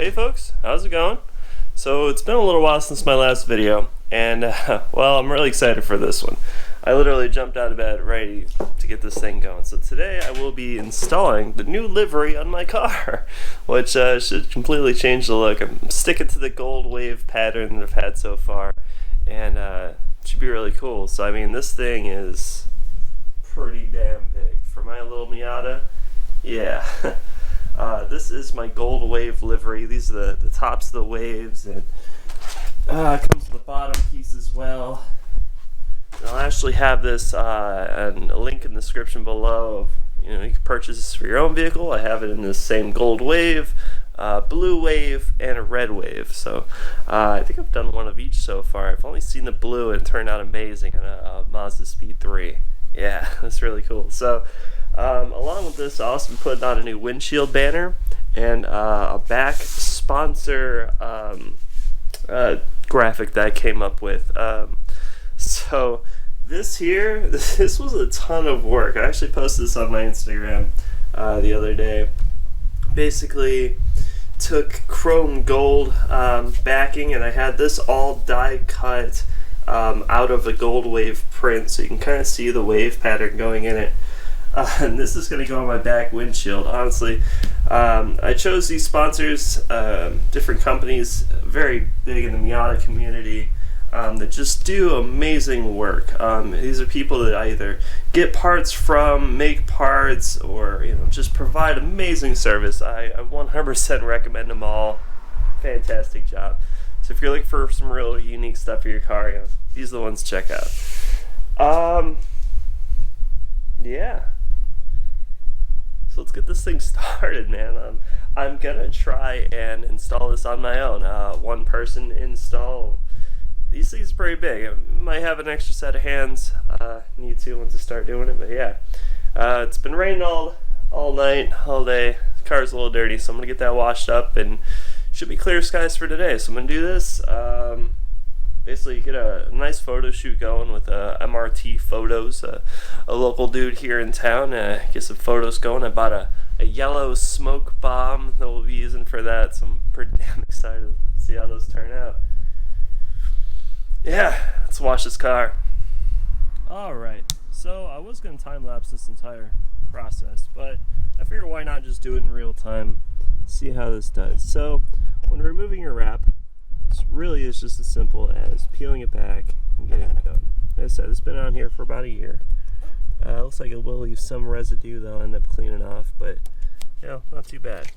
Hey folks, how's it going? So it's been a little while since my last video, and well, I'm really excited for this one. I literally jumped out of bed ready to get this thing going. So today I will be installing the new livery on my car, which should completely change the look. I'm sticking to the gold wave pattern that I've had so far, and it should be really cool. So I mean, this thing is pretty damn big for my little Miata. Yeah. This is my gold wave livery. These are the tops of the waves, and it comes with the bottom piece as well. And I'll actually have this and a link in the description below of, you can purchase this for your own vehicle. I have it in this same gold wave, blue wave, and a red wave. So I think I've done one of each so far. I've only seen the blue and it turned out amazing on a Mazda Speed 3. Yeah, that's really cool. So along with this, I'll also be putting on a new windshield banner and a back sponsor graphic that I came up with. So this here, this was a ton of work. I actually posted this on my Instagram the other day. Basically took chrome gold backing, and I had this all die cut out of a gold wave print, so you can kind of see the wave pattern going in it. And this is going to go on my back windshield. Honestly, I chose these sponsors, different companies, very big in the Miata community, that just do amazing work. These are people that I either get parts from, make parts, or just provide amazing service. I 100% recommend them all. Fantastic job. So if you're looking for some real unique stuff for your car, these are the ones to check out. Yeah. So let's get this thing started, man. I'm gonna try and install this on my own. One person install. These things are pretty big. I might have an extra set of hands. Need to once I start doing it, but yeah. It's been raining all night, all day. The car's a little dirty, so I'm gonna get that washed up, and should be clear skies for today. So I'm gonna do this. Basically get a nice photo shoot going with MRT Photos, a local dude here in town. Get some photos going. I bought a yellow smoke bomb that we'll be using for that, so I'm pretty damn excited to see how those turn out. Yeah, let's wash this car. Alright, so I was going to time-lapse this entire process, but I figured why not just do it in real time, see how this does. So, when removing your wrap, it really is just as simple as peeling it back and getting it done. As I said, it's been on here for about a year. Looks like it will leave some residue that I'll end up cleaning off, but not too bad.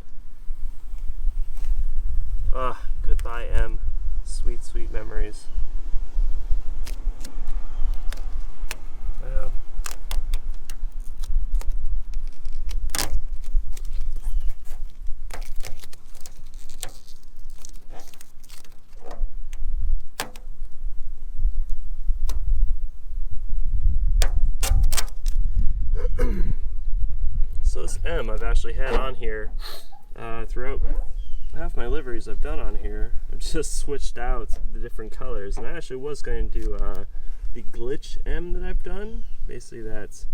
Goodbye M. Sweet, sweet memories. So this M I've actually had on here throughout half my liveries I've done on here. I've just switched out the different colors, and I actually was going to do the glitch M that I've done. Basically that's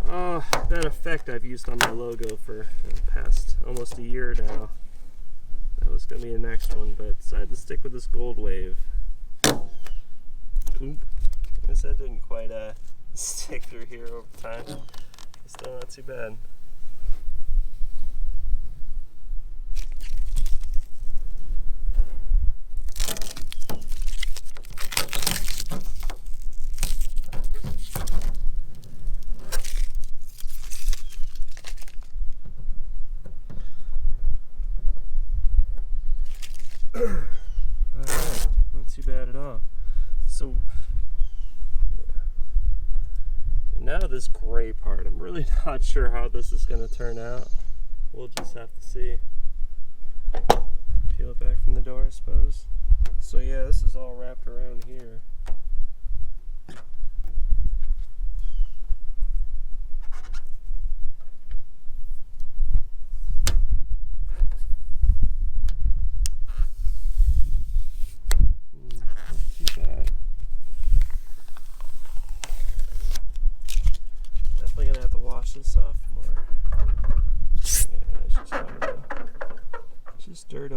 that effect I've used on my logo for the past almost a year now. That was going to be the next one, but decided to stick with this gold wave. Oop. I guess that didn't quite stick through here over time. Still not too bad. Alright, not too bad at all. So now this gray part, I'm really not sure how this is going to turn out. We'll just have to see. Peel it back from the door, I suppose. So yeah, this is all wrapped around here. Not too bad. Definitely gonna have to wash this off more. Yeah, it's just dirt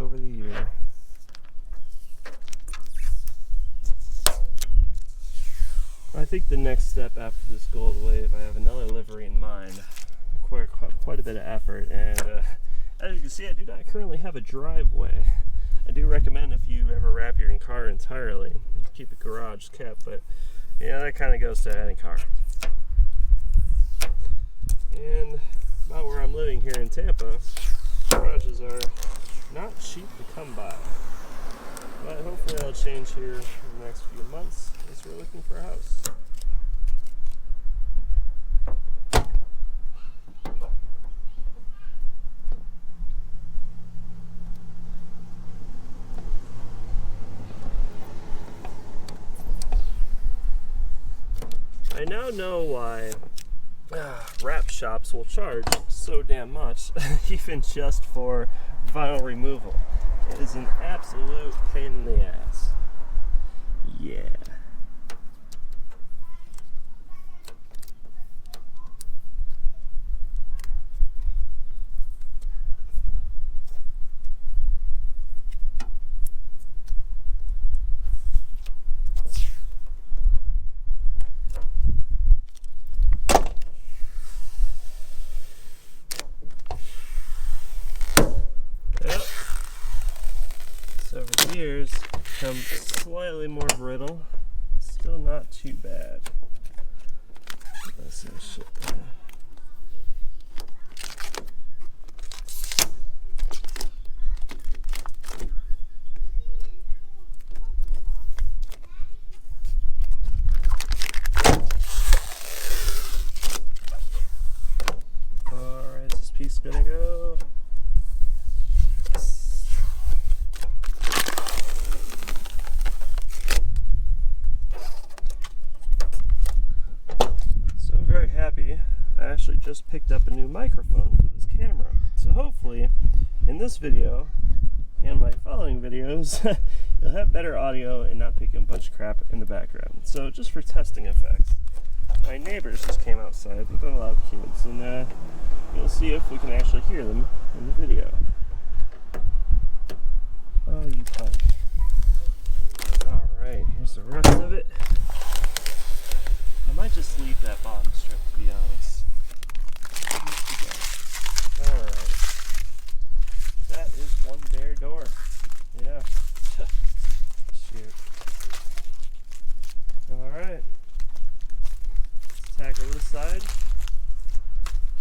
think the next step after this gold wave, I have another livery in mind. Quite a bit of effort, and as you can see, I do not currently have a driveway. I do recommend, if you ever wrap your car entirely, keep a garage kept, but yeah, that kind of goes to any car. And about where I'm living here in Tampa, garages are not cheap to come by. But hopefully that'll change here in the next few months as we're looking for a house. I now know why wrap shops will charge so damn much, even just for vinyl removal. It is an absolute pain in the ass. Yeah. Over the years, become slightly more brittle. Still not too bad. Let's shit. Alright, is this piece gonna go? Happy. I actually just picked up a new microphone for this camera, so hopefully in this video and my following videos you'll have better audio and not picking a bunch of crap in the background. So just for testing effects, my neighbors just came outside with a lot of kids, and you'll see if we can actually hear them in the video. Oh, you punk. Alright, here's the rest of it. I might just leave that bottom strip, to be honest. Alright. That is one bare door. Yeah. Shoot. Alright. Let's tackle this side.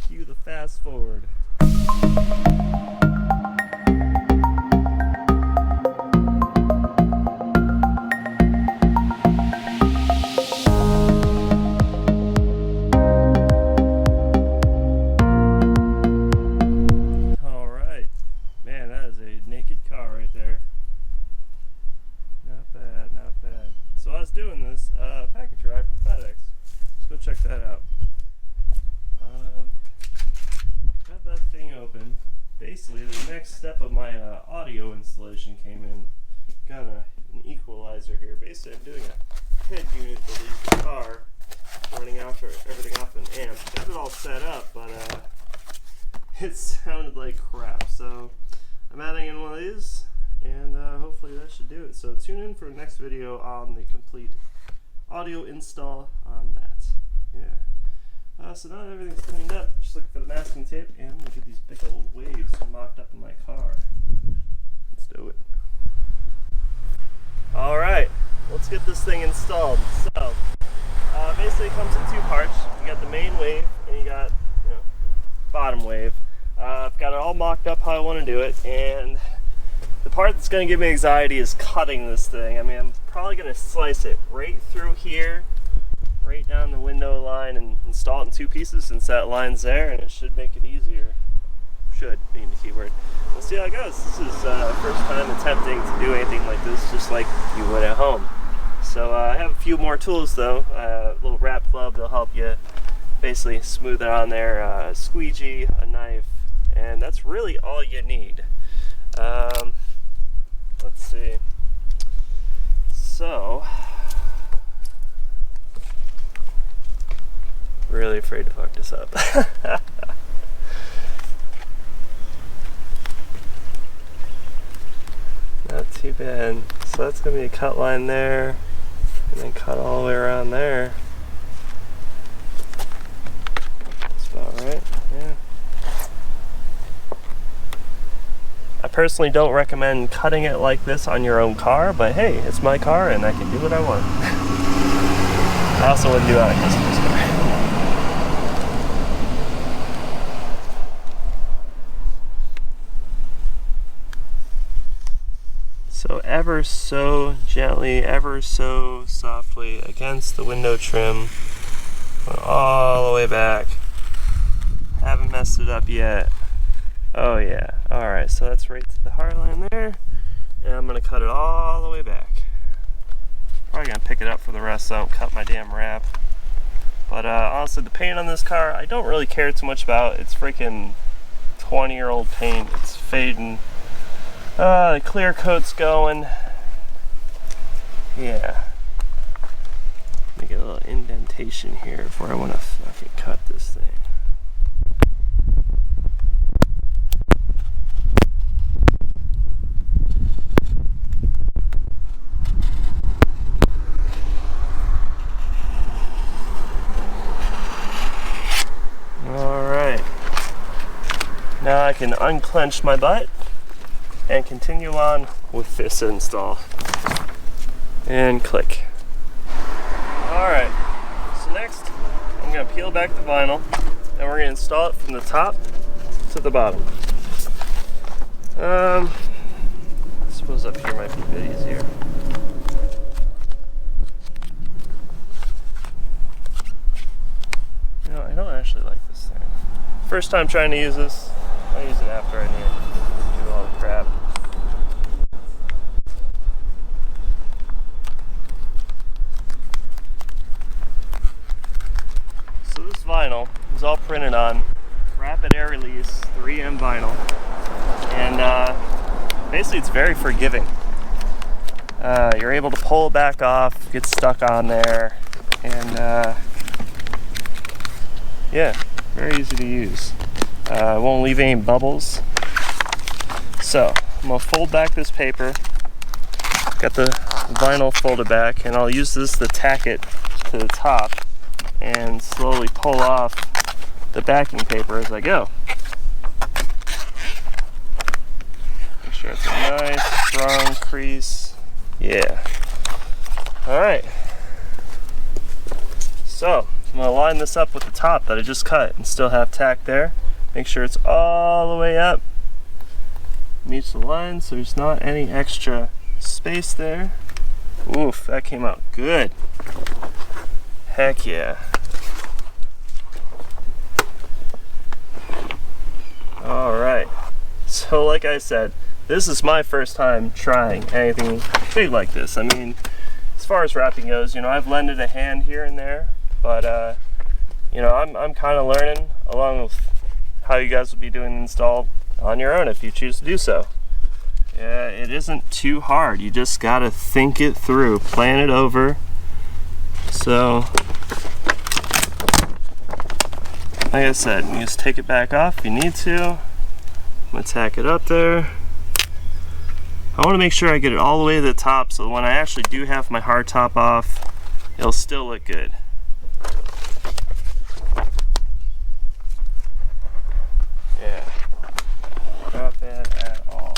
Cue the fast forward. So I was doing this package ride from FedEx. Let's go check that out. Got that thing open. Basically, the next step of my audio installation came in. Got an equalizer here. Basically, I'm doing a head unit that leaves the car, running everything off an amp. Got it all set up, but it sounded like crap. So I'm adding in one of these, and hopefully that should do it. So tune in for the next video on the complete audio install on that. Yeah. So now that everything's cleaned up, just looking for the masking tape, and we get these big old waves mocked up in my car. Let's do it. Alright, let's get this thing installed. So, basically it comes in two parts. You got the main wave, and you got, bottom wave. I've got it all mocked up how I want to do it, and the part that's going to give me anxiety is cutting this thing. I mean, I'm probably going to slice it right through here, right down the window line, and install it in two pieces since that line's there, and it should make it easier. Should being the key word. We'll see how it goes. This is first time attempting to do anything like this, just like you would at home. So I have a few more tools though. A little wrap glove that'll help you basically smooth it on there, a squeegee, a knife, and that's really all you need. Let's see. So, really afraid to fuck this up. Not too bad. So that's going to be a cut line there, and then cut all the way around there. Yeah. I personally don't recommend cutting it like this on your own car, but hey, it's my car and I can do what I want. I also wouldn't do it on a customer's car. So ever so gently, ever so softly against the window trim, all the way back. Haven't messed it up yet. Oh yeah, alright, so that's right to the hard line there, and I'm gonna cut it all the way back. Probably gonna pick it up for the rest so I don't cut my damn wrap. But honestly, the paint on this car, I don't really care too much about. It's freaking 20-year-old paint, it's fading. The clear coat's going. Yeah. Let me get a little indentation here before I want to fucking cut this thing. Alright. Now I can unclench my butt and continue on with this install. And click. Alright, so next I'm going to peel back the vinyl and we're going to install it from the top to the bottom. I suppose up here might be a bit easier. You know, I don't actually like this thing. First time trying to use this, I'll use it after I need to do all the crap. So this vinyl is all printed on rapid air release 3M vinyl, and basically it's very forgiving. You're able to pull it back off, get stuck on there, and yeah, very easy to use. Won't leave any bubbles. So I'm gonna fold back this paper, got the vinyl folded back, and I'll use this to tack it to the top and slowly pull off the backing paper as I go. Make sure it's a nice strong crease. Yeah. Alright. So I'm going to line this up with the top that I just cut and still have tack there. Make sure it's all the way up. Meets the line so there's not any extra space there. Oof, that came out good. Heck yeah. Alright. So like I said, this is my first time trying anything big like this. I mean, as far as wrapping goes, you know, I've lended a hand here and there, but you know, I'm kind of learning along with how you guys will be doing the install on your own if you choose to do so. Yeah, it isn't too hard. You just gotta think it through, plan it over. So, like I said, you just take it back off if you need to. I'm gonna tack it up there. I want to make sure I get it all the way to the top so when I actually do have my hard top off, it'll still look good. Yeah, not bad at all.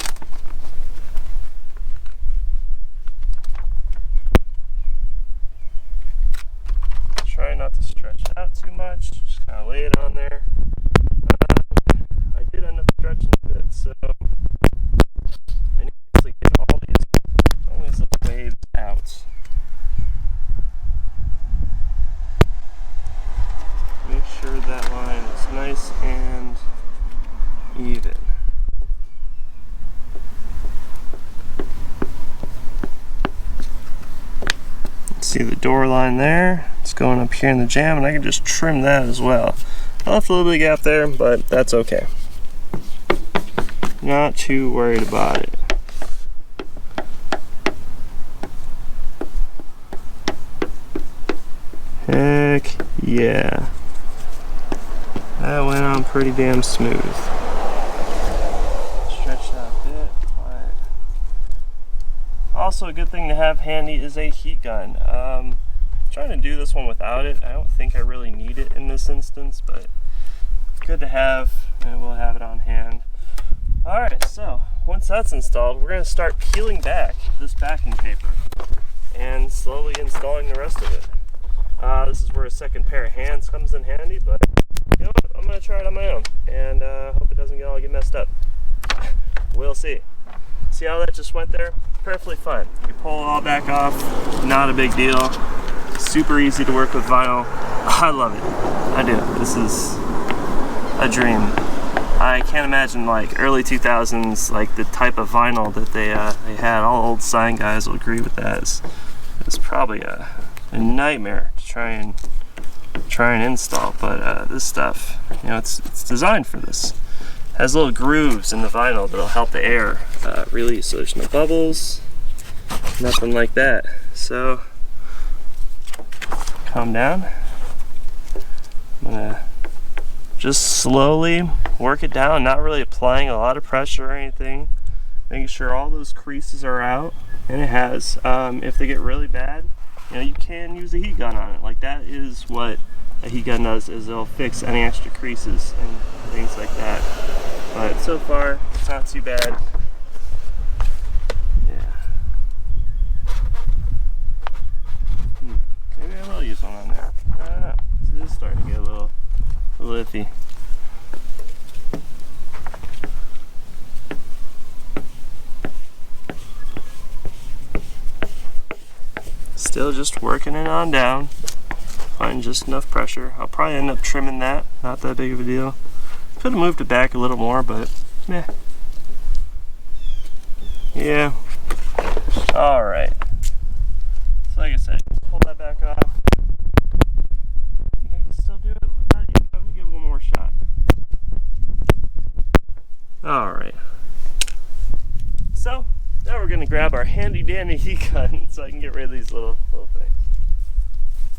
Try not to stretch it out too much, just kind of lay it on there. I did end up stretching a bit, so I need to get all these waves out. Make sure that line is nice and even. See the door line there? It's going up here in the jamb, and I can just trim that as well. I left a little bit of gap there, but that's okay. Not too worried about it. Heck yeah. That went on pretty damn smooth. Stretch that a bit. Right. Also, a good thing to have handy is a heat gun. Trying to do this one without it. I don't think I really need it in this instance, but good to have, and we'll have it on hand. Alright, so once that's installed, we're going to start peeling back this backing paper and slowly installing the rest of it. This is where a second pair of hands comes in handy, but you know what? I'm going to try it on my own, and hope it doesn't all get messed up. We'll see. See how that just went there? Perfectly fine. You pull it all back off, not a big deal. Super easy to work with vinyl. I love it. I do. This is a dream. I can't imagine like early 2000s, like the type of vinyl that they had. All old sign guys will agree with that. It's probably a nightmare to try and install, but this stuff, you know, it's designed for this. It has little grooves in the vinyl that'll help the air release, so there's no bubbles, nothing like that. So calm down. I'm gonna just slowly work it down, not really applying a lot of pressure or anything, making sure all those creases are out, and it has. If they get really bad, you know, you can use a heat gun on it. Like, that is what a heat gun does, is it'll fix any extra creases and things like that. But so far, it's not too bad. Yeah. Maybe I will use one on there. I don't know. This is starting to get a little iffy. Still just working it on down. Find just enough pressure. I'll probably end up trimming that. Not that big of a deal. Could have moved it back a little more, but meh. Yeah. Alright. So like I said, just pull that back off. I think I can still do it without you. Let me give it one more shot. Alright. So, now we're going to grab our handy dandy heat gun so I can get rid of these little things.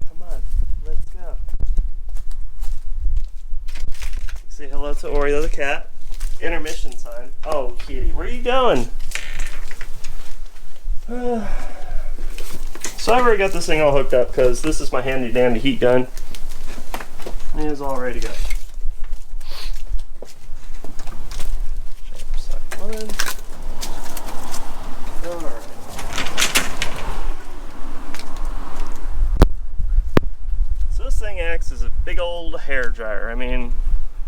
Come on, let's go. Say hello to Oreo the cat. Intermission time. Oh, kitty, where are you going? So I've already got this thing all hooked up because this is my handy dandy heat gun. It is all ready to go. Alright. So this thing acts as a big old hair dryer. I mean,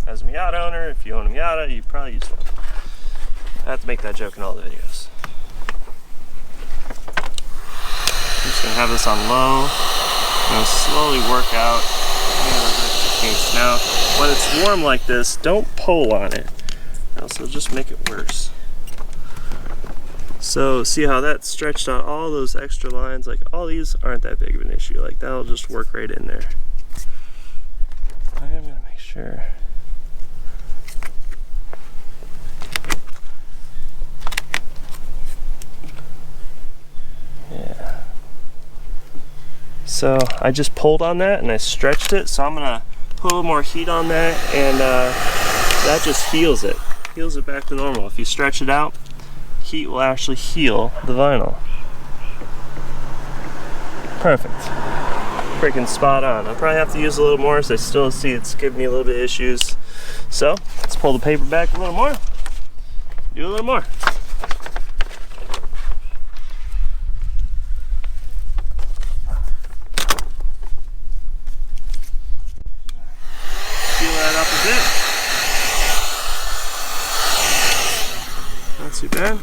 as a Miata owner, if you own a Miata, you probably use one. I have to make that joke in all the videos. I'm just going to have this on low. I'm going to slowly work out those kinks. Now, when it's warm like this, don't pull on it. Also, just make it worse. So, see how that stretched out all those extra lines? Like, all these aren't that big of an issue. Like, that'll just work right in there. I'm going to make sure. Yeah. So I just pulled on that and I stretched it, so I'm gonna put a little more heat on that, and that just heals it back to normal. If you stretch it out, heat will actually heal the vinyl. Perfect. Freaking spot on. I'll probably have to use a little more, so I still see it's giving me a little bit of issues. So let's pull the paper back a little more. Do a little more. Not too bad.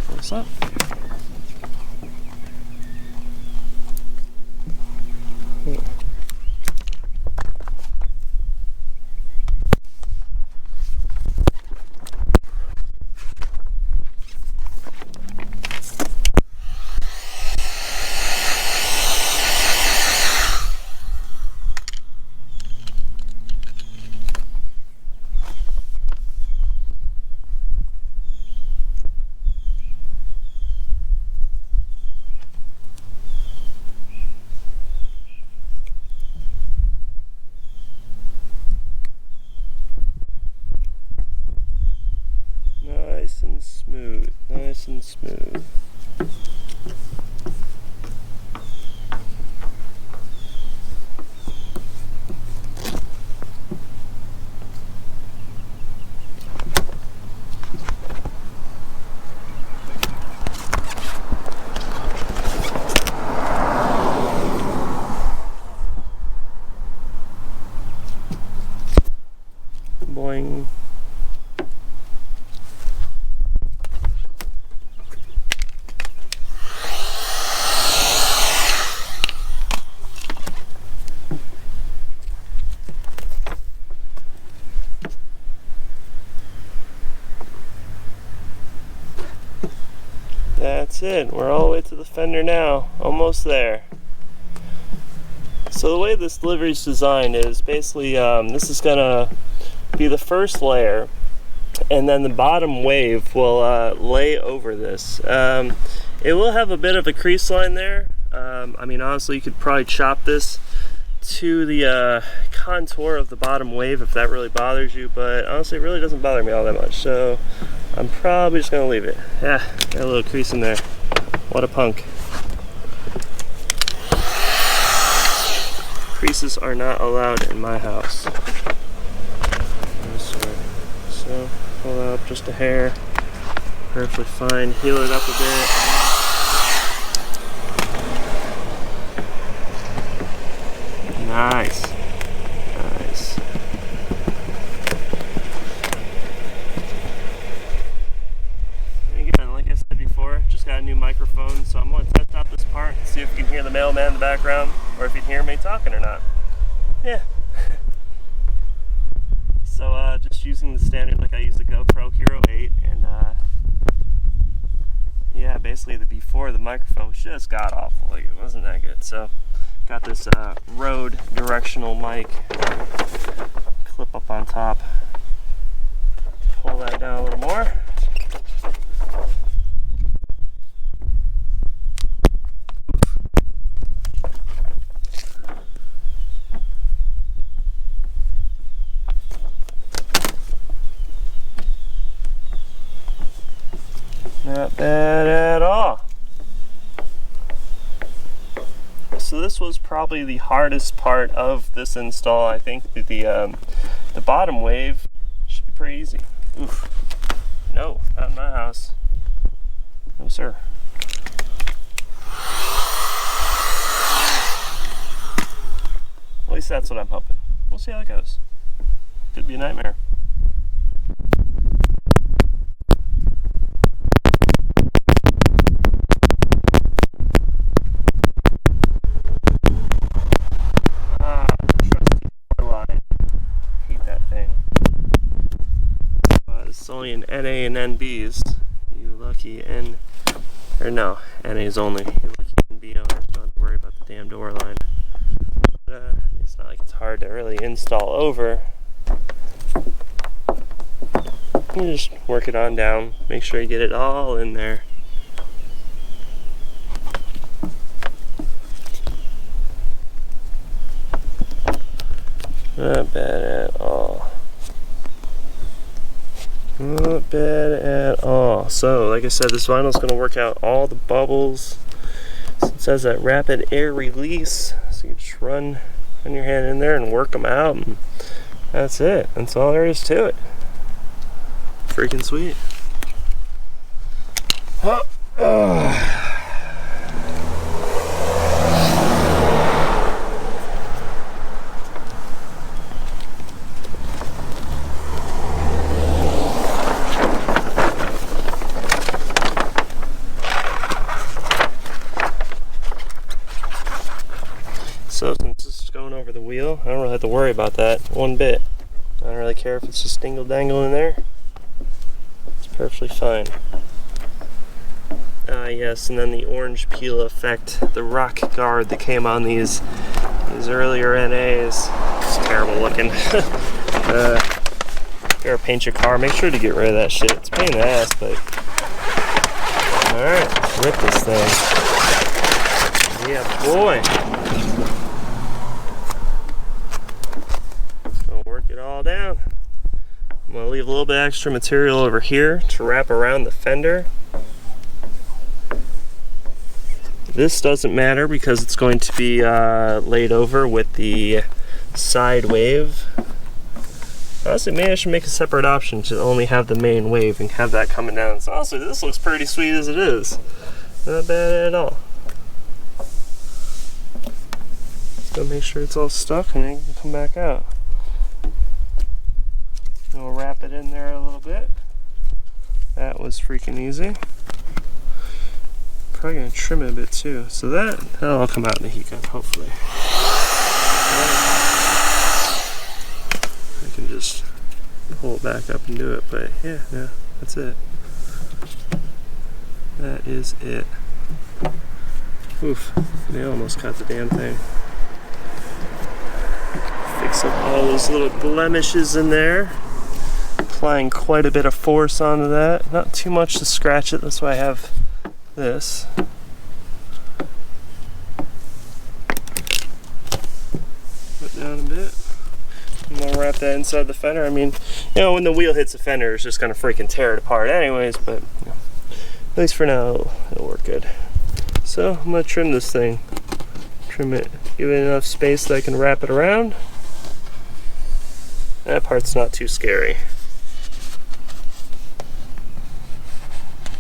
What's up? Nice and smooth, nice and smooth. it. We're all the way to the fender now. Almost there. So the way this livery is designed is basically this is gonna be the first layer, and then the bottom wave will lay over this. It will have a bit of a crease line there. I mean, honestly, you could probably chop this to the contour of the bottom wave if that really bothers you, but honestly, it really doesn't bother me all that much, so I'm probably just gonna leave it. Yeah, got a little crease in there. What a punk. Creases are not allowed in my house. So, pull it up just a hair. Perfectly fine. Heal it up a bit. Nice. Nice. And again, like I said before, just got a new microphone, so I'm going to test out this part and see if you can hear the mailman in the background, or if you can hear me talking or not. Yeah. So just using the standard like I use the GoPro Hero 8, and yeah, basically before the microphone was just god awful, like it wasn't that good. So got this Rode directional mic clip up on top. Pull that down a little more. Not bad at all. So this was probably the hardest part of this install. I think that the bottom wave should be pretty easy. Oof. No, not in my house. No, sir. At least that's what I'm hoping. We'll see how it goes. Could be a nightmare. It's only in NA and NBs. You lucky or no, NA's only. You lucky NB owners don't have to worry about the damn door line. But, it's not like it's hard to really install over. You just work it on down. Make sure you get it all in there. Not bad at all. Not bad at all. So, like I said, this vinyl is going to work out all the bubbles. So it says that rapid air release. So you just run your hand in there and work them out. And that's it. That's all there is to it. Freaking sweet. So since this is going over the wheel, I don't really have to worry about that one bit. I don't really care if it's just dingle dangle in there. It's perfectly fine. Yes, and then the orange peel effect, the rock guard that came on these earlier NAs. It's terrible looking. If you ever paint your car, make sure to get rid of that shit. It's a pain in the ass, but alright, let's rip this thing. Yeah, boy. Work it all down. I'm going to leave a little bit extra material over here to wrap around the fender. This doesn't matter because it's going to be laid over with the side wave. Honestly, maybe I should make a separate option to only have the main wave and have that coming down. So honestly, this looks pretty sweet as it is. Not bad at all. Just gotta make sure it's all stuck and then you can come back out. And we'll wrap it in there a little bit. That was freaking easy. Probably gonna trim it a bit too. So that'll all come out in the heat gun, hopefully. I can just pull it back up and do it, but yeah, that's it. that is it. Oof, they almost cut the damn thing. Fix up all those little blemishes in there. Applying quite a bit of force onto that. Not too much to scratch it, that's why I have this. Put down a bit. I'm gonna wrap that inside the fender. I mean, you know, when the wheel hits the fender, it's just gonna freaking tear it apart anyways, but you know, at least for now, it'll work good. So I'm gonna trim this thing. Trim it, give it enough space that I can wrap it around. That part's not too scary.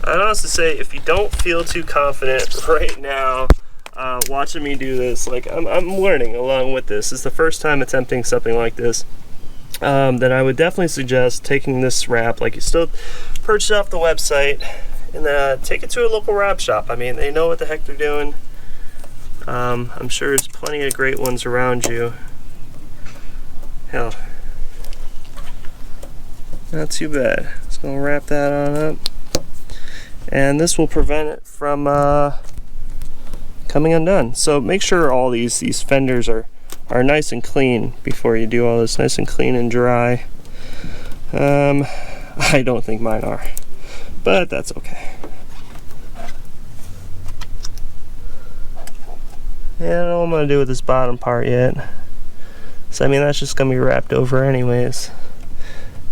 I'd honestly say if you don't feel too confident right now watching me do this, like I'm learning along with this. It's the first time attempting something like this. Then I would definitely suggest taking this wrap, like you still purchase it off the website, and take it to a local wrap shop. I mean, they know what the heck they're doing. I'm sure there's plenty of great ones around you. Hell, not too bad. Just gonna wrap that on up. And this will prevent it from coming undone. So make sure all these fenders are nice and clean before you do all this. Nice and clean and dry. I don't think mine are, but that's okay. And I don't know what I'm gonna do with this bottom part yet. So I mean, that's just gonna be wrapped over anyways.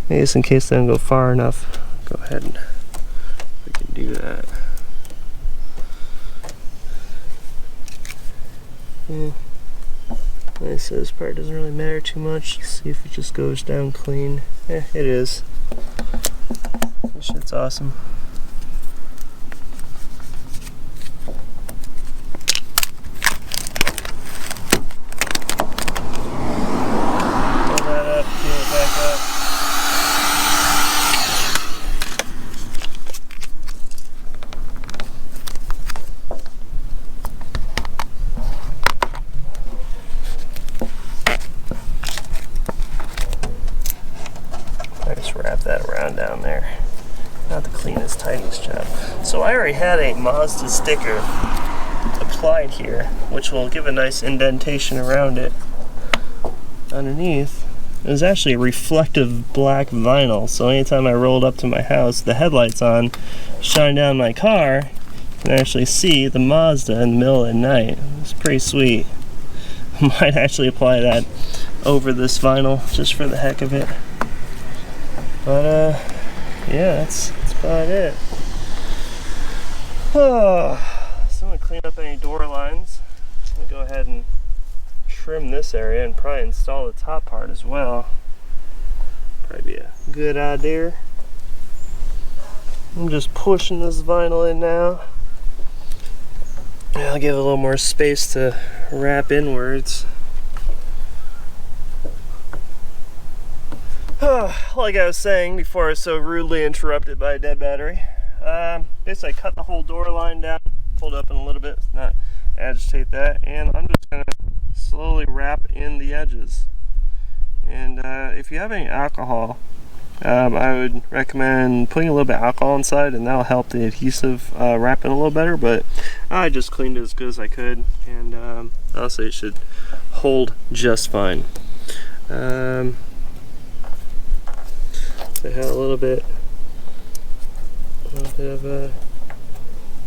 Maybe just in case they don't go far enough. Go ahead and we can do that. Yeah. Like I said, this part doesn't really matter too much. Let's see if it just goes down clean. Yeah, it is. This shit's awesome. Pull that up, peel it back up. Wrap that around down there. Not the cleanest, tidiest job. So I already had a Mazda sticker applied here, which will give a nice indentation around it. Underneath, it was actually a reflective black vinyl, so anytime I rolled up to my house, the headlights on, shine down my car, you can actually see the Mazda in the middle of the night. It's pretty sweet. I might actually apply that over this vinyl just for the heck of it. But yeah, that's about it. So I'm gonna clean up any door lines. I'm gonna go ahead and trim this area and probably install the top part as well. Probably be a good idea. I'm just pushing this vinyl in now. I'll give it a little more space to wrap inwards. Like I was saying before I was so rudely interrupted by a dead battery, basically I cut the whole door line down, pulled up in a little bit, not agitate that, and I'm just going to slowly wrap in the edges. And if you have any alcohol, I would recommend putting a little bit of alcohol inside, and that'll help the adhesive wrap in a little better, but I just cleaned it as good as I could, and honestly it should hold just fine. I had a little bit of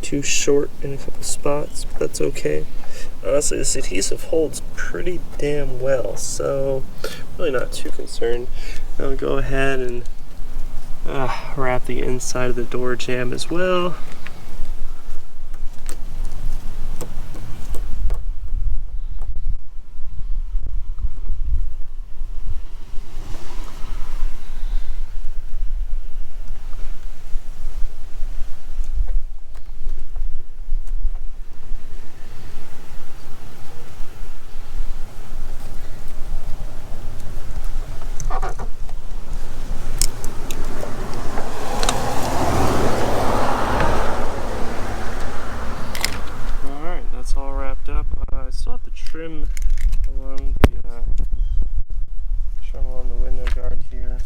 too short in a couple spots, but that's okay. Honestly, this adhesive holds pretty damn well, so really not too concerned. I'll go ahead and wrap the inside of the door jamb as well. I still have to trim along the window guard here.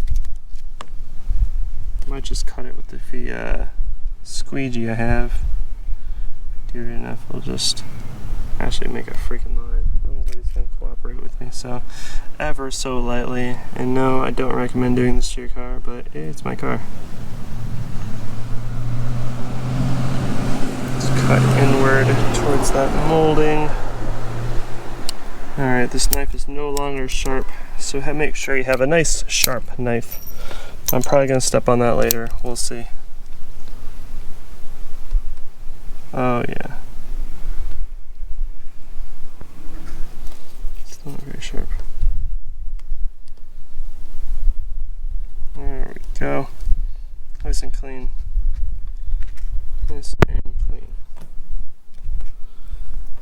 Might just cut it with the squeegee I have. Do it enough, I'll just actually make a freaking line. I don't know if he's gonna cooperate with me, so ever so lightly. And no, I don't recommend doing this to your car, but it's my car. Just cut inward towards that molding. Alright, this knife is no longer sharp, so make sure you have a nice sharp knife. I'm probably gonna step on that later, we'll see. Oh yeah. Still not very sharp. There we go. Nice and clean. Nice and clean.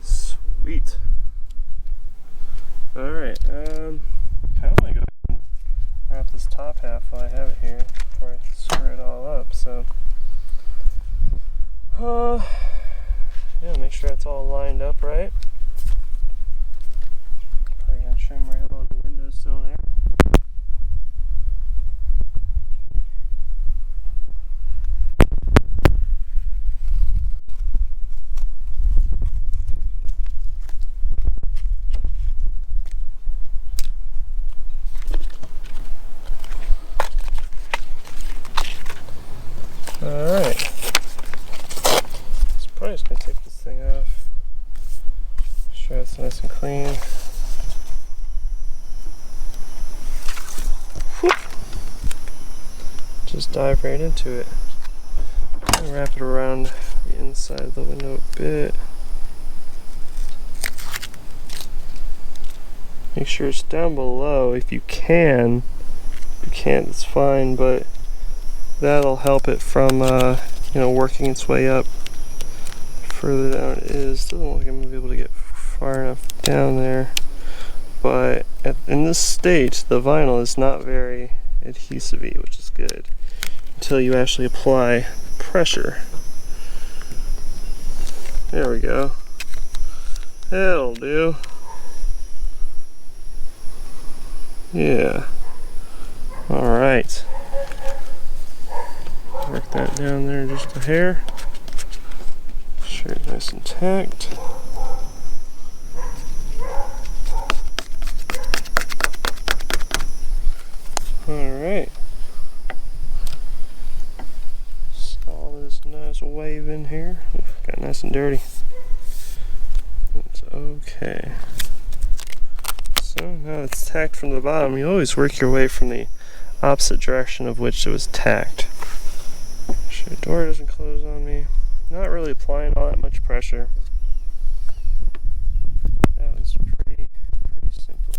Sweet. Alright, kind of want to go ahead and wrap this top half while I have it here before I screw it all up, so yeah, make sure it's all lined up right. Probably gonna trim right along the windowsill there. Alright. So probably just gonna take this thing off. Make sure it's nice and clean. Whoop. Just dive right into it. And wrap it around the inside of the window a bit. Make sure it's down below if you can. If you can't, it's fine, but that'll help it from working its way up. Further down it is. Doesn't look like I'm gonna be able to get far enough down there. But in this state, the vinyl is not very adhesive-y, which is good, until you actually apply pressure. There we go. That'll do. Yeah. Alright. Work that down there just a hair. Make sure it's nice and tacked. Alright. All this nice wave in here. Got nice and dirty. That's okay. So now it's tacked from the bottom. You always work your way from the opposite direction of which it was tacked. Make sure the door doesn't close on me. Not really applying all that much pressure. That was pretty simple.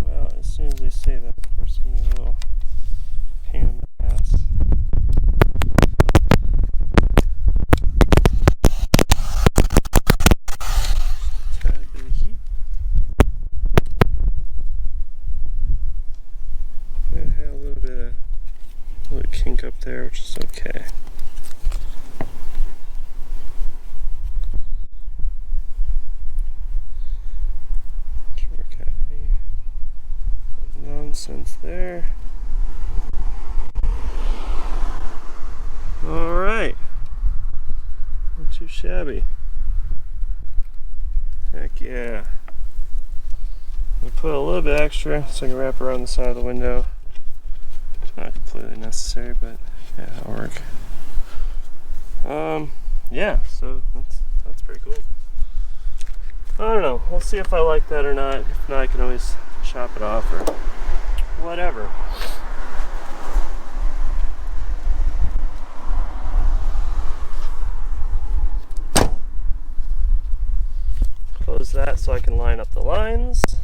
Well, as soon as I say that, of course, I'm a little pain in the ass. Tad bit of heat. It had a little bit of kink up there, which is okay. Work out any nonsense there. Alright. Not too shabby. Heck yeah. I put a little bit extra so I can wrap around the side of the window. Not completely necessary, but yeah, that'll work. Yeah, so that's pretty cool. I don't know. We'll see if I like that or not. If not, I can always chop it off or whatever. Close that so I can line up the lines.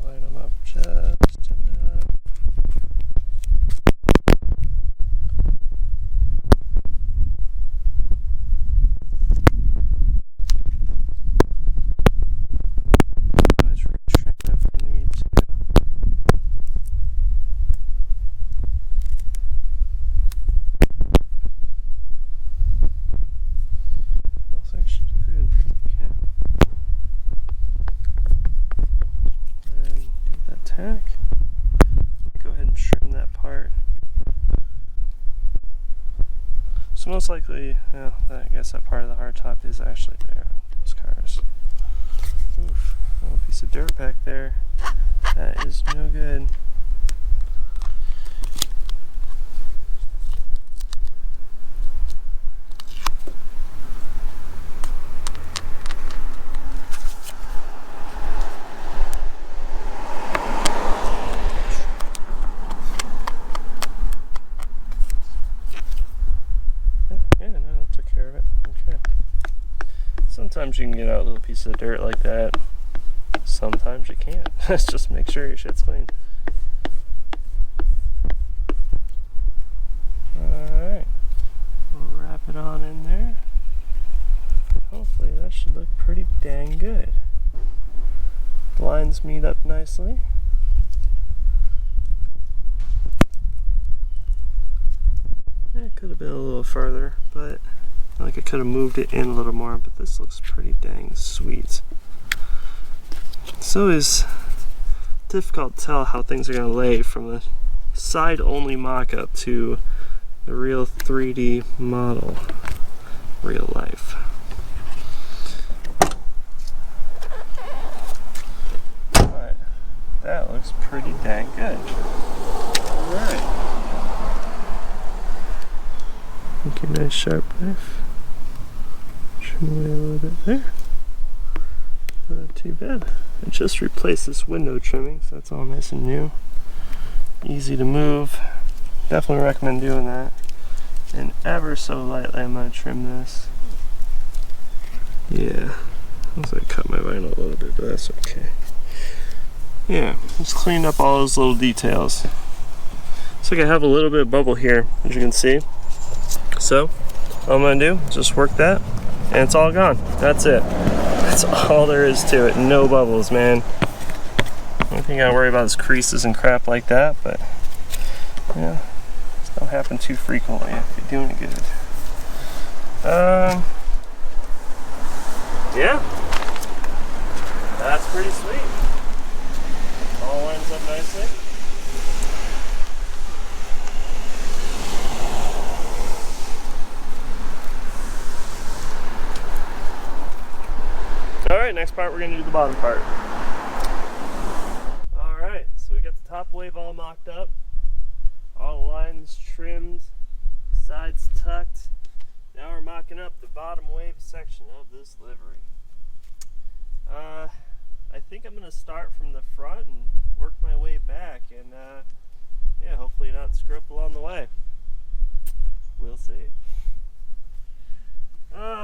Line them up just enough. So most likely, yeah, I guess that part of the hardtop is actually there on those cars. Oof, a little piece of dirt back there. That is no good. Yeah, no, that took care of it. Okay. Sometimes you can get out little pieces of dirt like that. Sometimes you can't. Just make sure your shit's clean. Alright. We'll wrap it on in there. Hopefully that should look pretty dang good. Lines meet up nicely. It could have been a little further, but I could have moved it in a little more, but this looks pretty dang sweet. It's always difficult to tell how things are going to lay from the side-only mock-up to the real 3D model, real life. But that looks pretty dang good. Alright. Make a nice sharp knife. Trim away a little bit there. Not too bad. I just replaced this window trimming, so that's all nice and new. Easy to move. Definitely recommend doing that. And ever so lightly I'm going to trim this. Yeah. Looks like I cut my vinyl a little bit, but that's okay. Yeah, just cleaned up all those little details. Looks like I have a little bit of bubble here, as you can see. So, all I'm going to do is just work that, and it's all gone. That's it. That's all there is to it. No bubbles, man. Only thing I gotta worry about is creases and crap like that, but yeah, it don't happen too frequently if you're doing it good. Yeah, that's pretty sweet. All lines up nicely. Alright, next part we're going to do the bottom part. Alright, so we got the top wave all mocked up, all the lines trimmed, sides tucked. Now we're mocking up the bottom wave section of this livery. I think I'm going to start from the front and work my way back, and yeah, hopefully not screw up along the way. We'll see.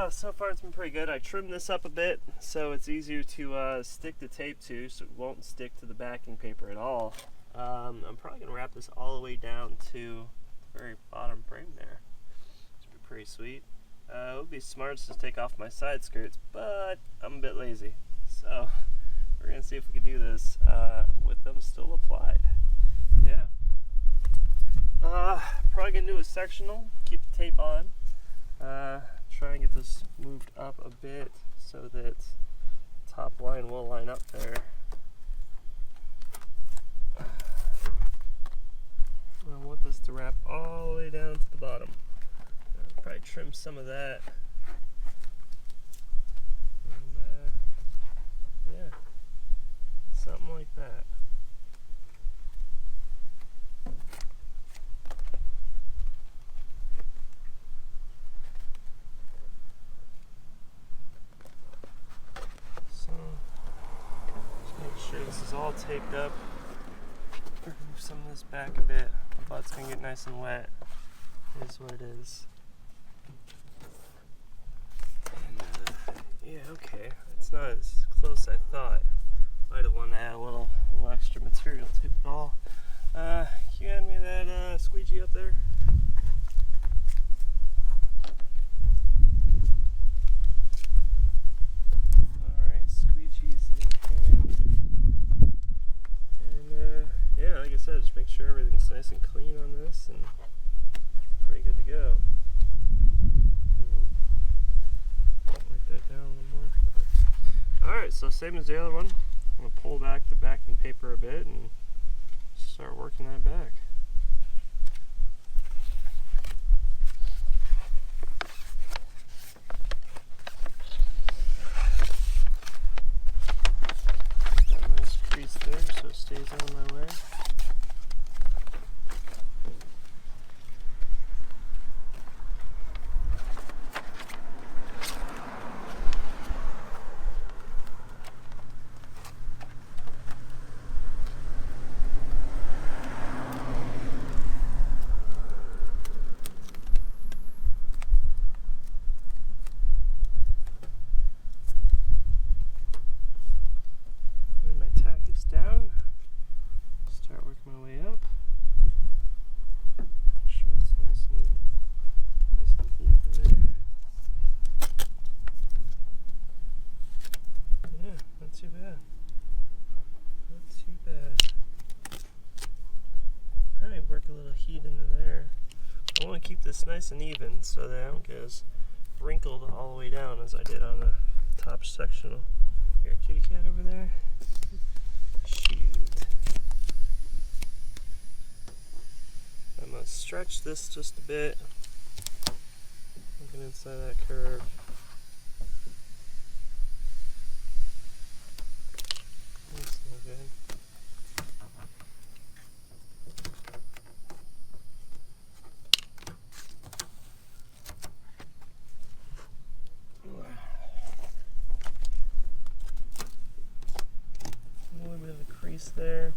So far it's been pretty good. I trimmed this up a bit so it's easier to stick the tape to, so it won't stick to the backing paper at all. I'm probably going to wrap this all the way down to the very bottom frame there. It's pretty sweet. It would be smart to just take off my side skirts, but I'm a bit lazy. So we're going to see if we can do this with them still applied. Yeah. Probably going to do a sectional, keep the tape on. Try and get this moved up a bit so that top line will line up there. I want this to wrap all the way down to the bottom. I'll probably trim some of that. And, yeah, something like that. This is all taped up. Remove some of this back a bit. The butt's gonna get nice and wet. It is what it is. And, yeah, okay. It's not as close as I thought. Might have wanted to add a little extra material to it all. Can you hand me that squeegee up there? Like I said, just make sure everything's nice and clean on this, and pretty good to go. Wipe that down a little more. Alright, so same as the other one, I'm going to pull back the backing paper a bit and start working that back. heat into there. I want to keep this nice and even so that I don't get as wrinkled all the way down as I did on the top sectional. Here, kitty cat over there. Shoot. I'm going to stretch this just a bit. Looking inside that curve. That's no good. A little bit of a crease there.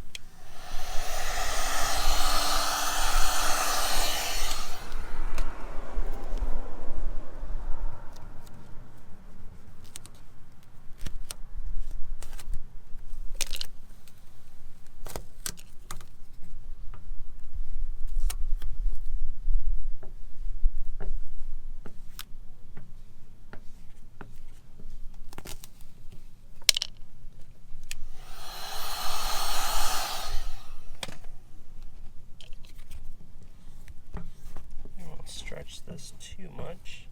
Stretch this too much.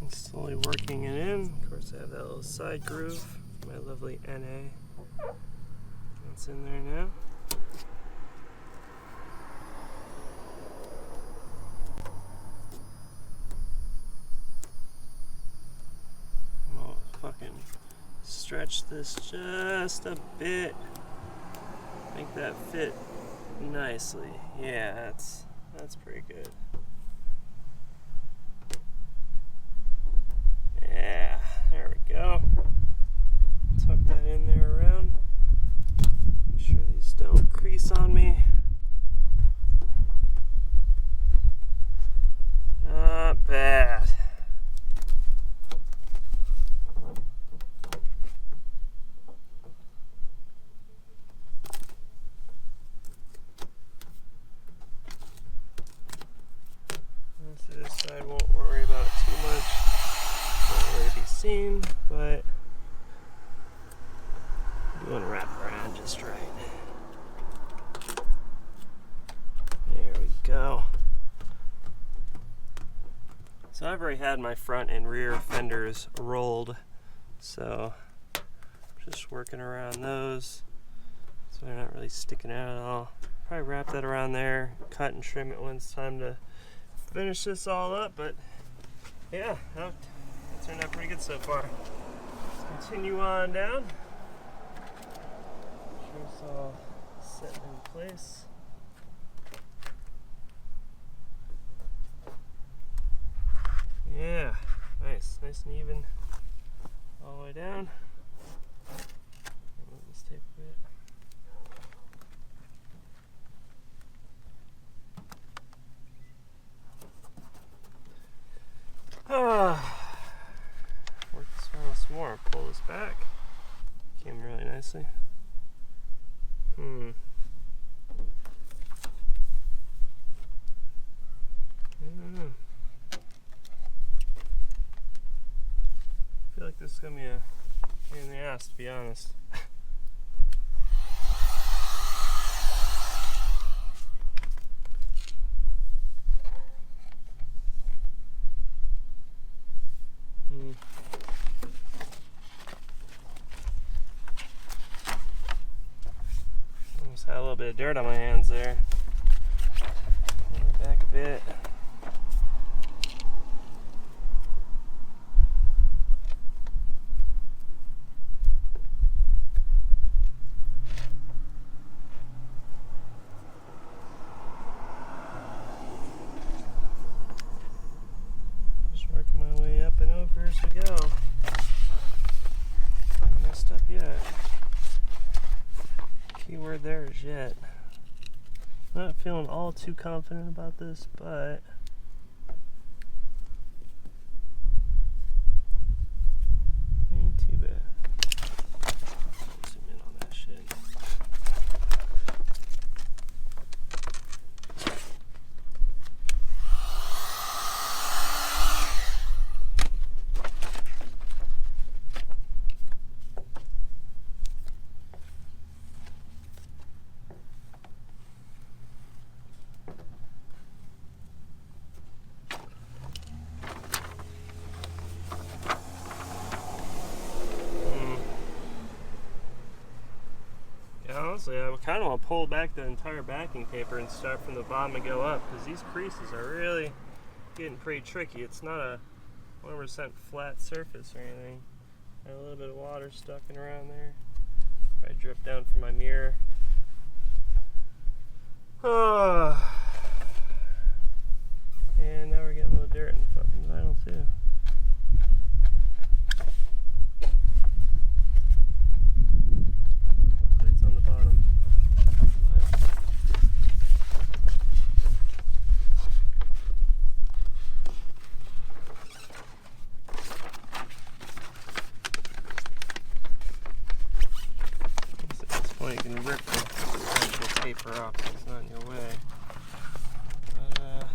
Slowly working it in. Of course, I have that little side groove for my lovely NA. That's in there now. I'm gonna fucking stretch this just a bit. Make that fit nicely. Yeah, that's pretty good. Yeah, there we go. Tuck that in there around. Make sure these don't crease on me. Not bad. This side won't worry about it too much. Not really be seen, but you want to wrap around just right. There we go. So I've already had my front and rear fenders rolled, so I'm just working around those so they're not really sticking out at all. Probably wrap that around there, cut and trim it when it's time to finish this all up, but yeah, that turned out pretty good so far. Let's continue on down. Make sure it's all set in place. Yeah, nice and even all the way down. Move this tape a bit. Work this around some more. Pull this back. Came really nicely. I don't know. I feel like this is gonna be a pain in the ass, to be honest. Almost had a little bit of dirt on my hands there. Pull it back a bit. Just working my way up and over as we go. there as yet. Not feeling all too confident about this, but ain't too bad. Zoom in on that shit. Honestly, I kind of want to pull back the entire backing paper and start from the bottom and go up, because these creases are really getting pretty tricky. It's not a 100% flat surface or anything. I have a little bit of water stuck in around there. I drip down from my mirror. And now we're getting a little dirt in the fucking vinyl too. You can rip the actual paper off so it's not in your way. But, yeah.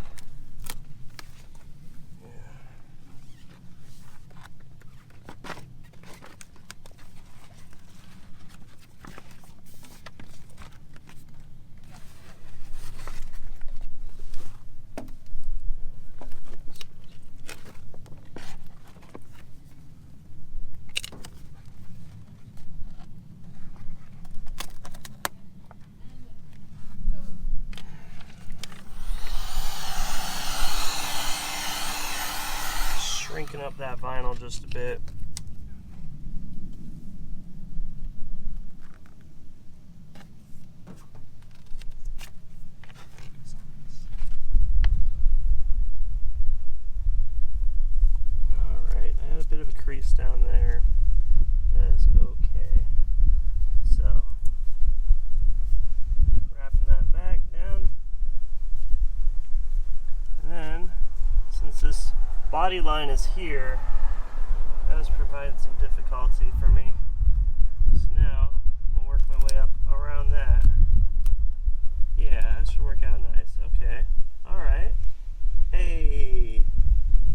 Shrinking up that vinyl just a bit. Alright, I had a bit of a crease down there. That is okay. So, wrapping that back down. And then, since this body line is here, that was providing some difficulty for me. So now I'm gonna work my way up around that. Yeah, that should work out nice. Okay. Alright. Hey,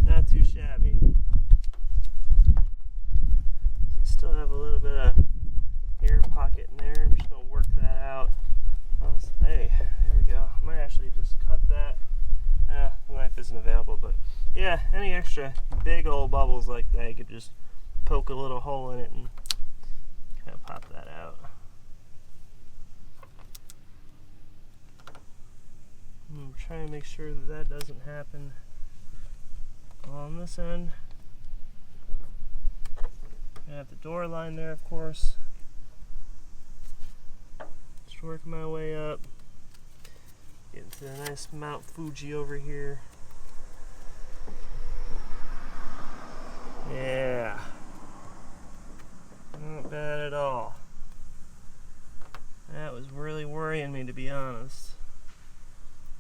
not too shabby. Still have a little bit of air pocket in there. I'm just gonna work that out. Hey, there we go. I might actually just cut that. The knife isn't available, but yeah, any extra big old bubbles like that, you could just poke a little hole in it and kind of pop that out. I'm trying to make sure that that doesn't happen on this end. I have the door line there, of course. Just working my way up. Getting to a nice Mount Fuji over here. Yeah. Not bad at all. That was really worrying me, to be honest.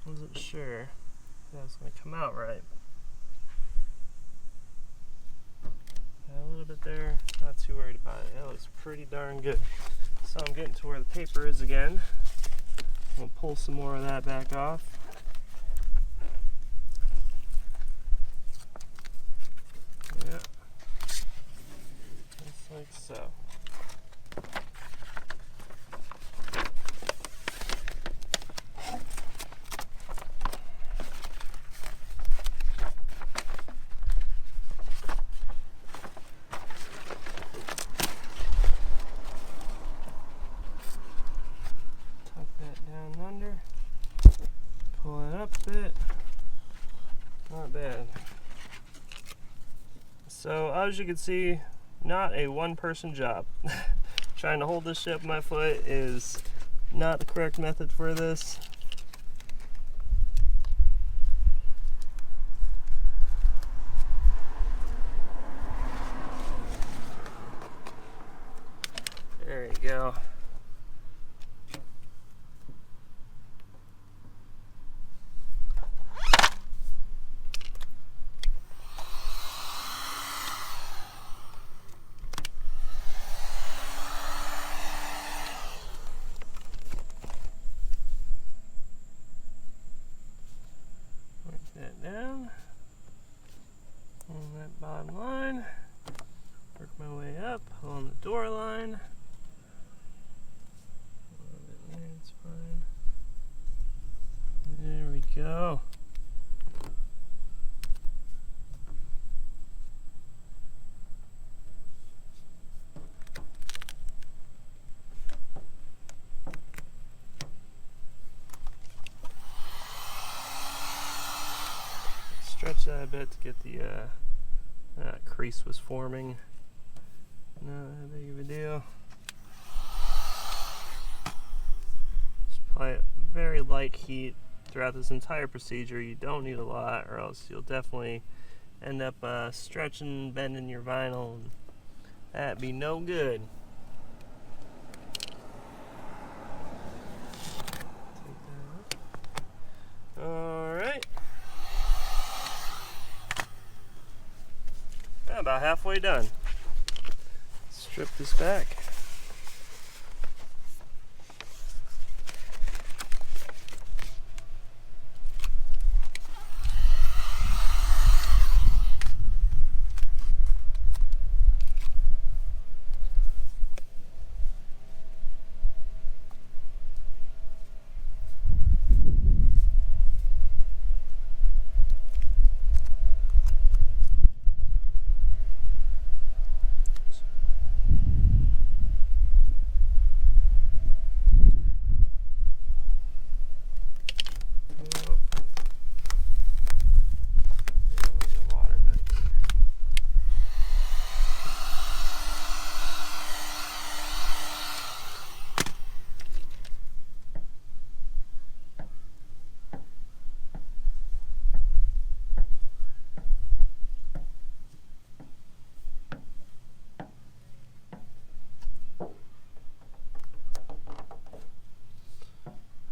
Wasn't sure if that was going to come out right. Got a little bit there. Not too worried about it. That looks pretty darn good. So I'm getting to where the paper is again. I'm going to pull some more of that back off. Yeah. Just like so. So as you can see, not a one-person job. Trying to hold this shit up with my foot is not the correct method for this. There you go. on the door line. It's fine. There we go. Stretch that a bit to get the that crease was forming. Not that big of a deal. Just apply it very light heat throughout this entire procedure. You don't need a lot, or else you'll definitely end up stretching, bending your vinyl, and that'd be no good. Take that out. All right. About halfway done. Strip this back.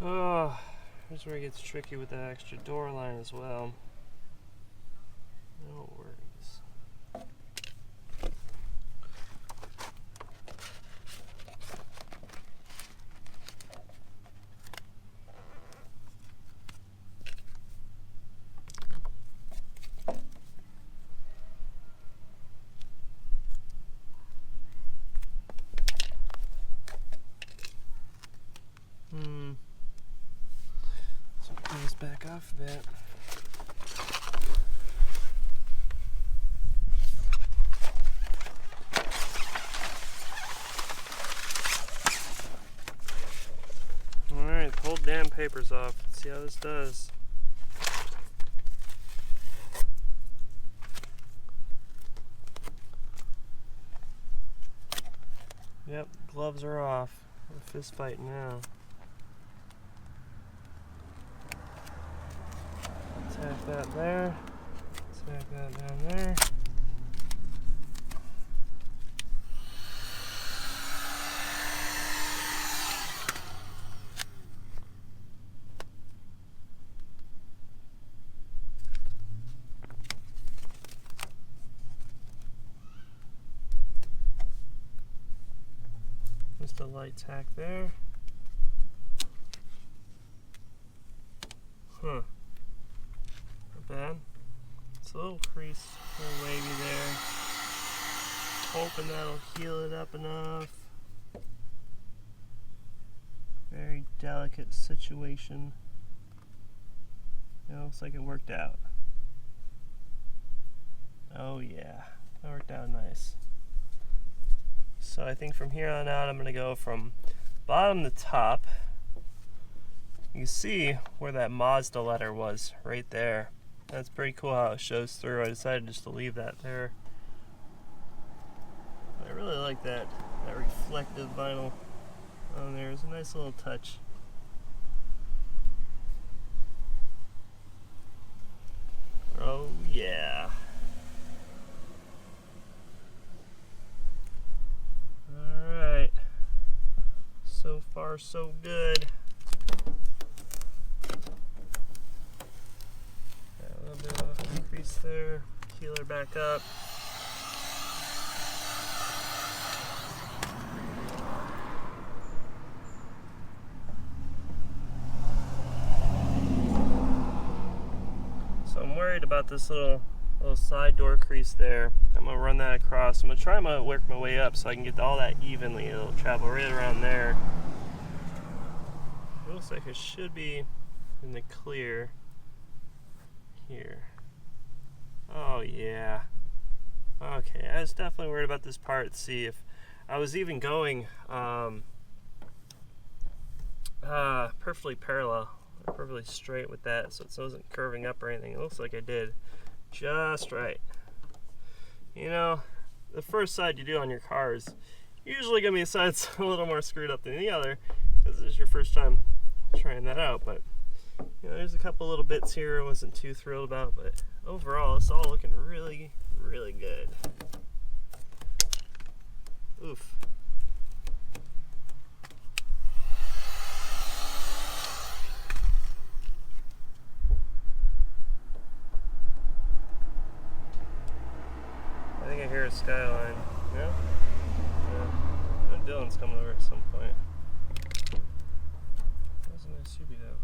Oh, here's where it gets tricky with that extra door line as well. No worries. This back off a bit. Alright, pull damn papers off. Let's see how this does. Yep, gloves are off. We're fist fighting now. Tack that there, tack that down there. Just a light tack there. Huh. Bad. It's a little crease, a little wavy there. Hoping that'll heal it up enough. Very delicate situation. It looks like it worked out. Oh yeah, that worked out nice. So I think from here on out I'm going to go from bottom to top. You can see where that Mazda letter was right there. That's pretty cool how it shows through. I decided just to leave that there. I really like that reflective vinyl on there. It's a nice little touch. Oh yeah. Alright. So far so good. A little bit of a crease there. Heal her back up. So I'm worried about this little little side door crease there. I'm gonna run that across. I'm gonna try to work my way up so I can get all that evenly. It'll travel right around there. It looks like it should be in the clear here. Oh yeah. Okay, I was definitely worried about this part to see if I was even going perfectly parallel, or perfectly straight with that, so it wasn't curving up or anything. It looks like I did just right. You know, the first side you do on your car is usually going to be a side that's a little more screwed up than the other, because this is your first time trying that out. But you know, there's a couple little bits here I wasn't too thrilled about, but overall it's all looking really, really good. Oof. I think I hear a skyline. Yeah? Yeah. Dylan's coming over at some point. That was a nice Subi though.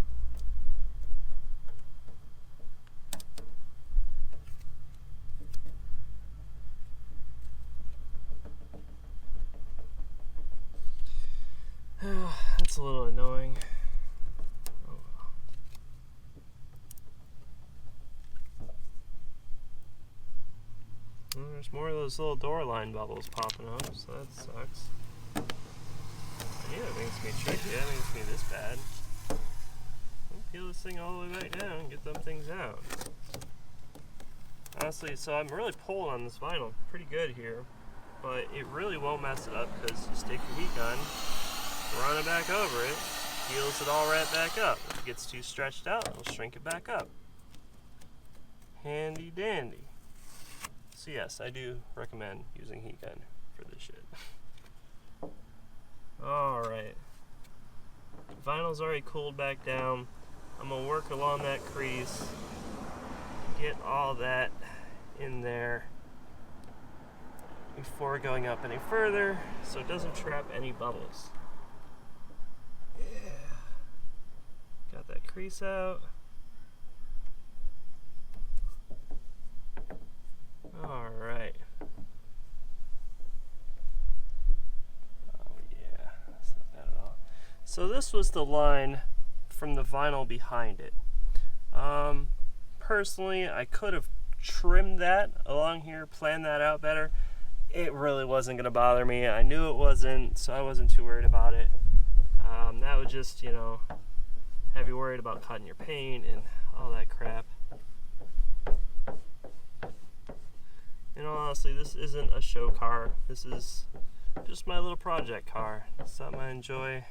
That's a little annoying. Oh well. Well, there's more of those little door line bubbles popping up, so that sucks. I knew that thing's gonna be tricky. I didn't think it's gonna be this bad. I'll peel this thing all the way back down and get them things out. Honestly, so I'm really pulling on this vinyl pretty good here, but it really won't mess it up because you stick your heat gun, run it back over it, heals it all right back up. If it gets too stretched out, it'll shrink it back up. Handy dandy. So yes, I do recommend using heat gun for this shit. Alright. Vinyl's already cooled back down. I'm going to work along that crease, get all that in there before going up any further so it doesn't trap any bubbles. Yeah. Got that crease out. Alright. Oh yeah, that's not bad at all. So this was the line from the vinyl behind it. Personally, I could have trimmed that along here, planned that out better. It really wasn't going to bother me. I knew it wasn't, so I wasn't too worried about it. That would just, you know, have you worried about cutting your paint and all that crap. You know, honestly, this isn't a show car. This is just my little project car. It's something I enjoy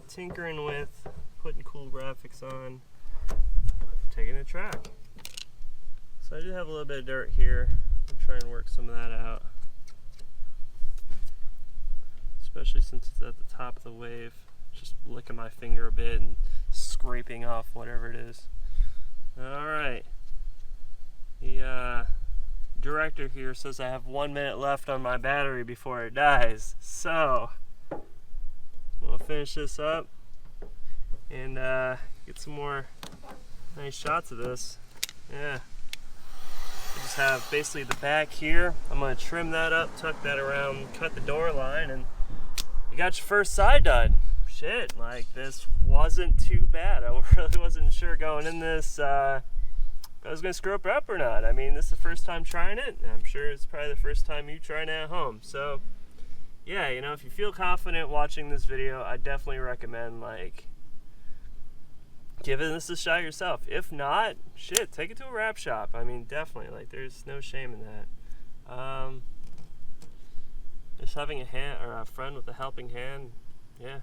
tinkering with, putting cool graphics on, taking a track. So I do have a little bit of dirt here. I'm trying to work some of that out, especially since it's at the top of the wave. Just licking my finger a bit and scraping off whatever it is. Alright. The director here says I have 1 minute left on my battery before it dies. So, we'll finish this up and get some more nice shots of this. Yeah. I just have basically the back here. I'm going to trim that up, tuck that around, cut the door line, and you got your first side done. Shit, like this wasn't too bad. I really wasn't sure going in this if I was going to screw it up or not. I mean, this is the first time trying it, and I'm sure it's probably the first time you trying it at home. So, yeah, you know, if you feel confident watching this video, I definitely recommend, like, giving this a shot yourself. If not, shit, take it to a wrap shop. I mean, definitely, like, there's no shame in that. Just having a hand or a friend with a helping hand, yeah.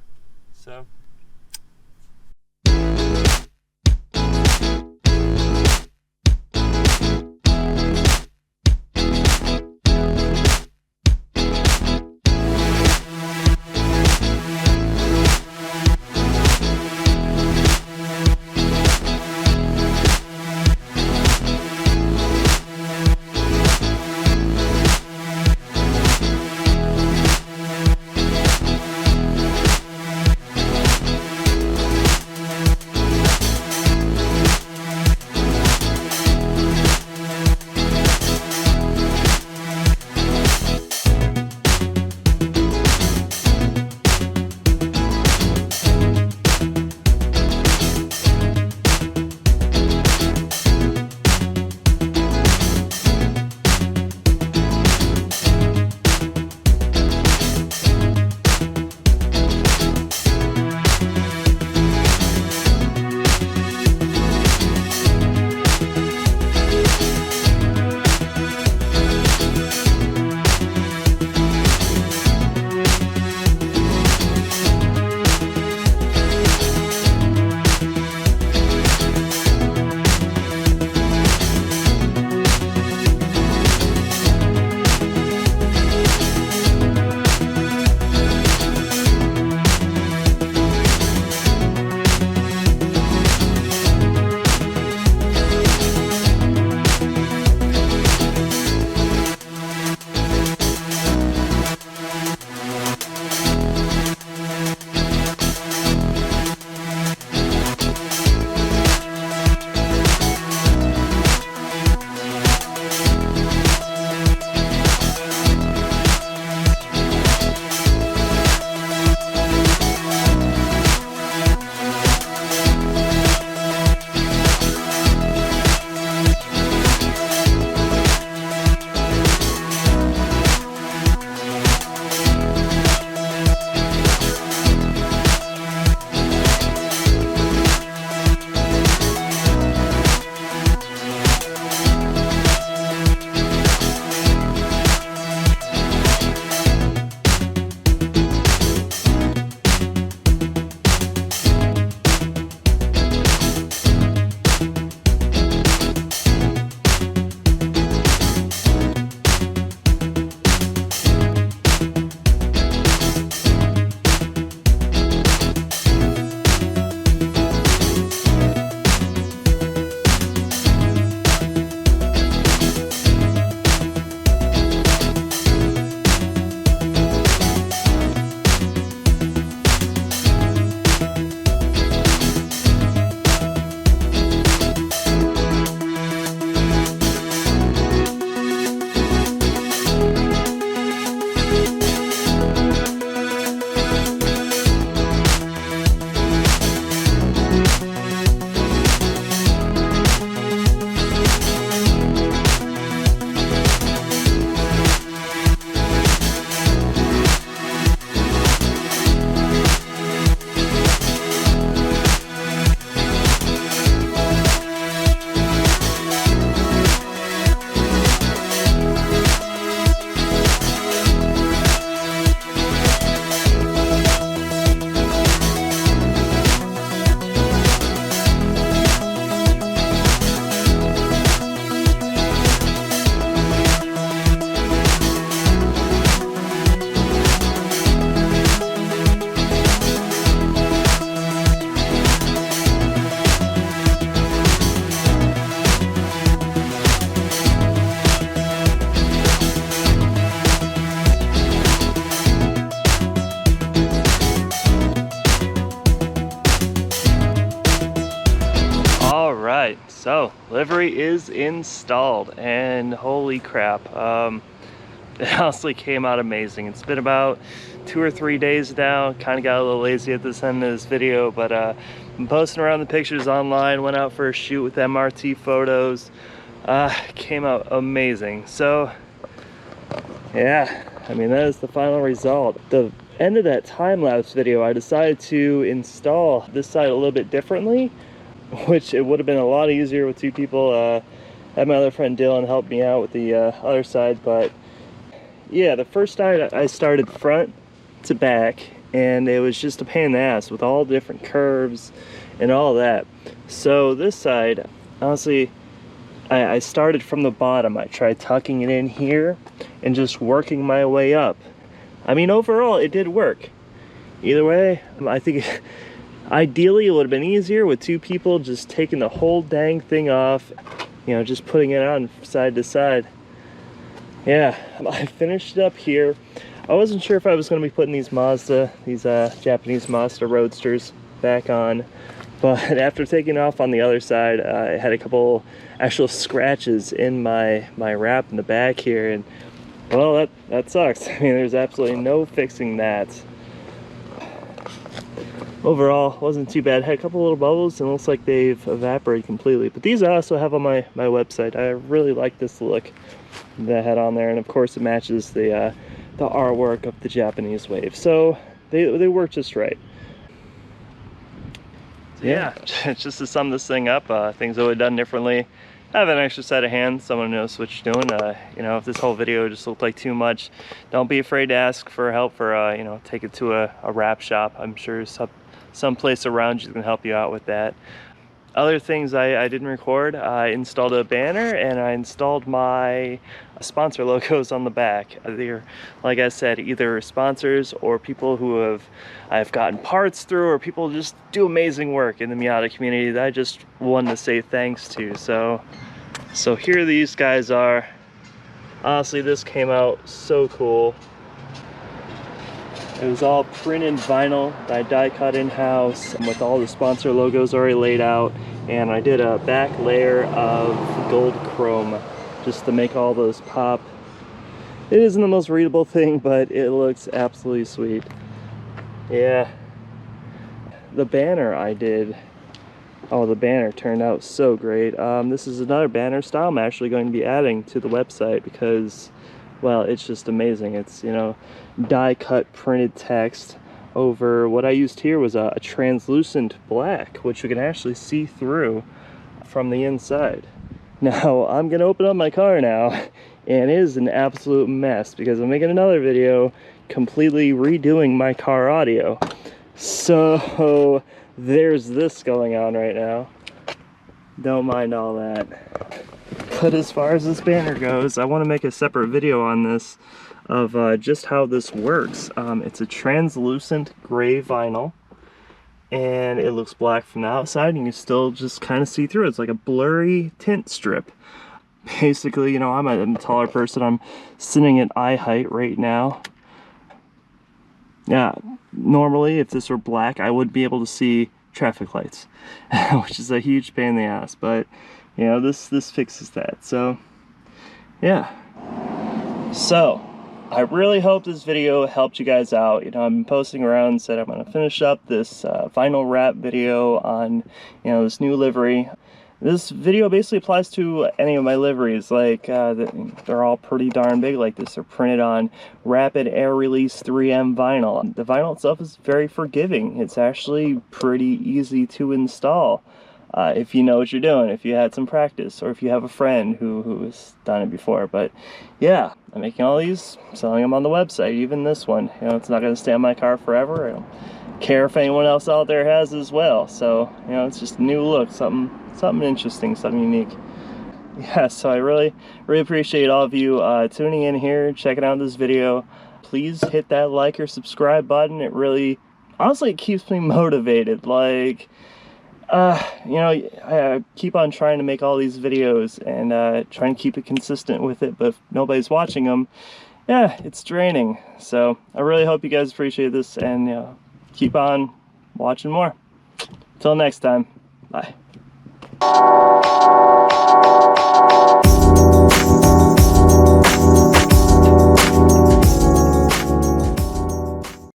So. right, so livery is installed, and holy crap, it honestly came out amazing. It's been about 2 or 3 days now. Kind of got a little lazy at this end of this video, but I'm posting around the pictures online. Went out for a shoot with MRT photos. Came out amazing. So yeah, I mean, that is the final result. The end of that time-lapse video, I decided to install this side a little bit differently, which it would have been a lot easier with 2 people. I had my other friend Dylan help me out with the other side, but yeah, the first side I started front to back, and it was just a pain in the ass with all different curves and all that. So this side, honestly, I started from the bottom. I tried tucking it in here and just working my way up. I mean, overall, it did work. Either way, I think ideally it would have been easier with 2 people just taking the whole dang thing off, you know, just putting it on side to side. Yeah, I finished it up here. I wasn't sure if I was going to be putting these Japanese Mazda Roadsters back on, but after taking off on the other side, I had a couple actual scratches in my wrap in the back here, and well, that sucks. I mean, there's absolutely no fixing that. Overall, wasn't too bad. Had a couple little bubbles, and it looks like they've evaporated completely. But these I also have on my website. I really like this look that I had on there, and of course it matches the artwork of the Japanese wave. So they work just right. So yeah, just to sum this thing up, things I would have done differently. I have an extra set of hands, someone knows what you're doing. You know, if this whole video just looked like too much, don't be afraid to ask for help, for you know, take it to a wrap shop. I'm sure some place around you can help you out with that. Other things I didn't record, I installed a banner, and I installed my sponsor logos on the back. They're, like I said, either sponsors or people who I've gotten parts through, or people just do amazing work in the Miata community that I just wanted to say thanks to. So here these guys are. Honestly, this came out so cool. It was all printed vinyl that I die cut in-house with all the sponsor logos already laid out, and I did a back layer of gold chrome just to make all those pop. It isn't the most readable thing, but it looks absolutely sweet. Yeah. The banner I did, oh, the banner turned out so great. This is another banner style I'm actually going to be adding to the website because, well, it's just amazing. It's, you know, die cut printed text over what I used here was a translucent black, which you can actually see through from the inside. Now I'm gonna open up my car now, and it is an absolute mess because I'm making another video completely redoing my car audio. So there's this going on right now. Don't mind all that. But as far as this banner goes, I want to make a separate video on this of just how this works. It's a translucent gray vinyl, and it looks black from the outside, and you can still just kind of see through it. It's like a blurry tint strip. Basically, you know, I'm a taller person. I'm sitting at eye height right now. Yeah, normally if this were black, I would be able to see traffic lights, which is a huge pain in the ass, but you know, this fixes that. So yeah, so I really hope this video helped you guys out. You know, I've been posting around and said I'm going to finish up this vinyl wrap video on, you know, this new livery. This video basically applies to any of my liveries. Like, they're all pretty darn big like this. They're printed on rapid air release 3M vinyl. The vinyl itself is very forgiving. It's actually pretty easy to install. If you know what you're doing, if you had some practice, or if you have a friend who has done it before. But yeah, I'm making all these, selling them on the website, even this one. You know, it's not going to stay on my car forever. I don't care if anyone else out there has as well. So, you know, it's just a new look, something interesting, something unique. Yeah, so I really appreciate all of you tuning in here, checking out this video. Please hit that like or subscribe button. It really, honestly, it keeps me motivated. Like, you know, I keep on trying to make all these videos and trying to keep it consistent with it, but if nobody's watching them, yeah, it's draining. So I really hope you guys appreciate this, and you know, keep on watching more. Till next time, bye.